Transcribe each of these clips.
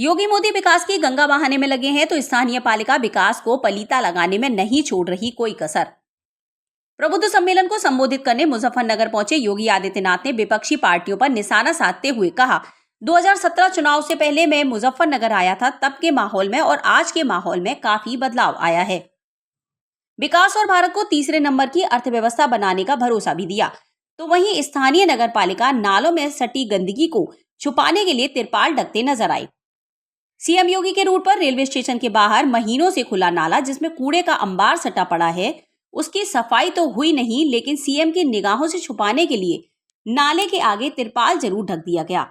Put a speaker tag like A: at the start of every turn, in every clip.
A: योगी मोदी विकास की गंगा बहाने में लगे हैं तो स्थानीय पालिका विकास को पलीता लगाने में नहीं छोड़ रही कोई कसर। प्रबुद्ध सम्मेलन को संबोधित करने मुजफ्फरनगर पहुंचे योगी आदित्यनाथ ने विपक्षी पार्टियों पर निशाना साधते हुए कहा, 2017 चुनाव से पहले मैं मुजफ्फरनगर आया था, तब के माहौल में और आज के माहौल में काफी बदलाव आया है। विकास और भारत को तीसरे नंबर की अर्थव्यवस्था बनाने का भरोसा भी दिया। तो वहीं स्थानीय नगर पालिका नालों में सटी गंदगी को छुपाने के लिए तिरपाल ढकते नजर आए। सीएम योगी के रूट पर रेलवे स्टेशन के बाहर महीनों से खुला नाला जिसमें कूड़े का अंबार सटा पड़ा है, उसकी सफाई तो हुई नहीं, लेकिन सीएम की निगाहों से छुपाने के लिए नाले के आगे तिरपाल जरूर ढक दिया गया।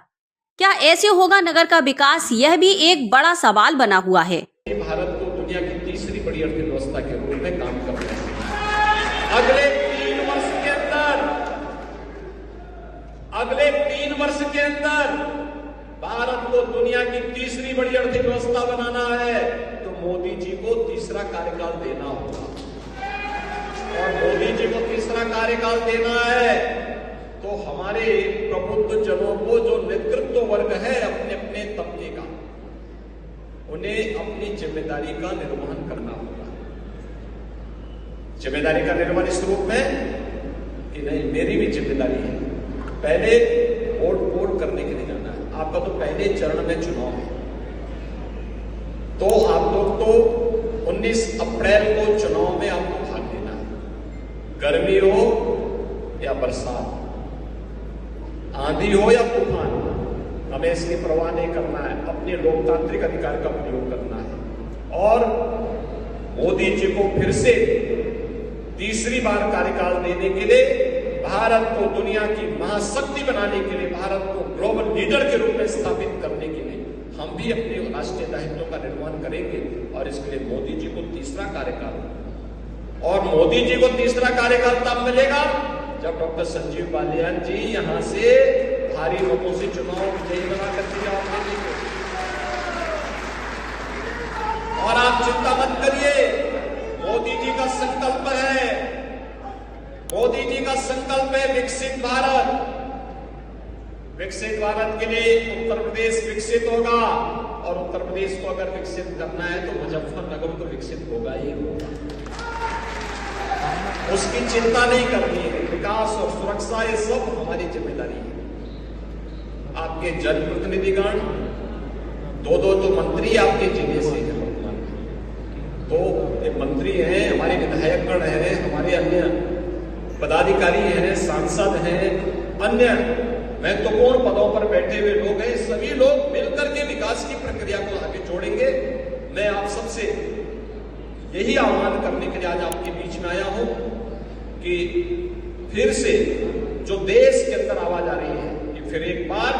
A: क्या ऐसे होगा नगर का विकास? यह भी एक बड़ा सवाल बना हुआ है।
B: भारत को दुनिया की तीसरी बड़ी अर्थव्यवस्था के रूप में काम कर रहे हैं। अगले 3 वर्ष के अंदर भारत को दुनिया की तीसरी बड़ी अर्थव्यवस्था बनाना है तो मोदी जी को तीसरा कार्यकाल देना होगा। और मोदी जी को तीसरा कार्यकाल देना है तो हमारे प्रबुद्ध जनों को, जो नेतृत्व वर्ग है अपने अपने तबके का, उन्हें अपनी जिम्मेदारी का निर्वहन करना होगा। जिम्मेदारी का निर्वहन इस रूप में कि नहीं, मेरी भी जिम्मेदारी है। पहले वोट करने के लिए जाना है। आपका तो पहले चरण में चुनाव है, तो आप लोग तो 19 अप्रैल को चुनाव में आपको भाग लेना है। गर्मी हो या बरसात, आंधी हो या तूफान, हमें इसकी परवाह नहीं करना है। अपने लोकतांत्रिक अधिकार का प्रयोग करना है और मोदी जी को फिर से तीसरी बार कार्यकाल देने के लिए, भारत को दुनिया की महाशक्ति बनाने के लिए, भारत को ग्लोबल लीडर के रूप में स्थापित करने के लिए हम भी अपने राष्ट्रीय दायित्वों का निर्वहन करेंगे। और इसके लिए मोदी जी को तीसरा कार्यकाल, और मोदी जी को तीसरा कार्यकाल तब मिलेगा जब डॉक्टर संजीव बालियान जी यहां से भारी मतों से चुनाव विजयी बनाकर जवाब दे देंगे। और आप चिंता मत करिए, मोदी जी का संकल्प है, मोदी जी का संकल्प है विकसित भारत। विकसित भारत के लिए उत्तर प्रदेश विकसित होगा, और उत्तर प्रदेश को अगर विकसित करना है तो मुजफ्फरनगर तो विकसित होगा ही होगा। उसकी चिंता नहीं करनी है। विकास और सुरक्षा ये सब हमारी जिम्मेदारी है। आपके जनप्रतिनिधिगण, दो तो मंत्री आपके जिले से हैं, तो ये मंत्री हैं, हमारे विधायकगण हैं, हमारे अन्य पदाधिकारी हैं, सांसद हैं, अन्य महत्वपूर्ण पदों पर बैठे हुए लोग हैं। सभी लोग मिलकर के विकास की प्रक्रिया को आगे जोड़ेंगे। मैं आप सबसे यही आह्वान करने के लिए आज आपके बीच में आया हूं कि फिर से जो देश के अंदर आवाज आ रही है कि फिर एक बार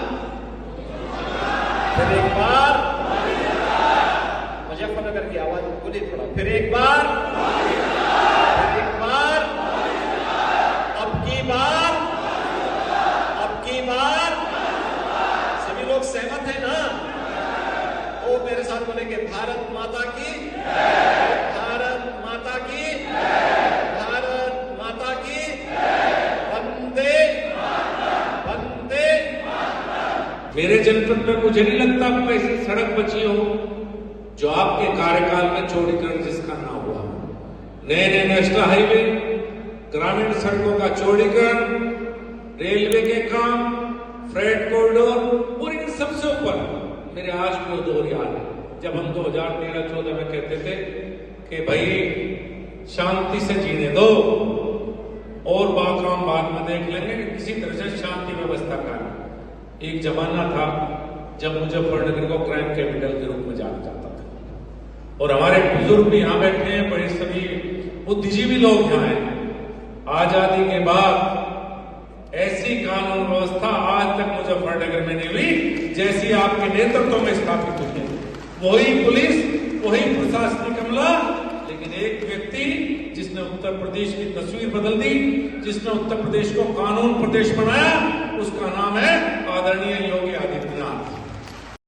B: मुजफ्फरनगर की आवाज बोली थोड़ा, फिर एक बार, अब की बार सभी लोग सहमत हैं ना? वो मेरे साथ बोलेंगे, भारत माता की, भारत माता की, भारत माता की, वंदे वंदे।
C: मेरे जनपद में मुझे नहीं लगता कोई ऐसी सड़क बची हो जो आपके कार्यकाल में चौड़ीकरण जिसका ना हुआ। नए नेशनल हाईवे, ग्रामीण सड़कों का चौड़ीकरण, रेलवे के काम, फ्रेट कॉरिडोर, और इन सबसे ऊपर मेरे आज को दौर याद है जब हम 2013-14 में कहते थे कि भाई शांति से जीने दो और बाकाम बाद में देख लेंगे, किसी तरह से शांति व्यवस्था का। एक जमाना था जब मुजफ्फरनगर को क्राइम कैपिटल के रूप में जाना जाता था, और हमारे बुजुर्ग भी यहाँ बैठे हैं, बड़े सभी बुद्धिजीवी लोग यहाँ हैं। आजादी के बाद ऐसी कानून व्यवस्था आज तक मुजफ्फरनगर में नहीं हुई जैसी आपके नेतृत्व में स्थापित हुई है। वही पुलिस, वही प्रशासनिक अमला, लेकिन एक व्यक्ति जिसने उत्तर प्रदेश की तस्वीर बदल दी, जिसने उत्तर प्रदेश को कानून प्रदेश बनाया, उसका नाम है आदरणीय योगी आदित्यनाथ।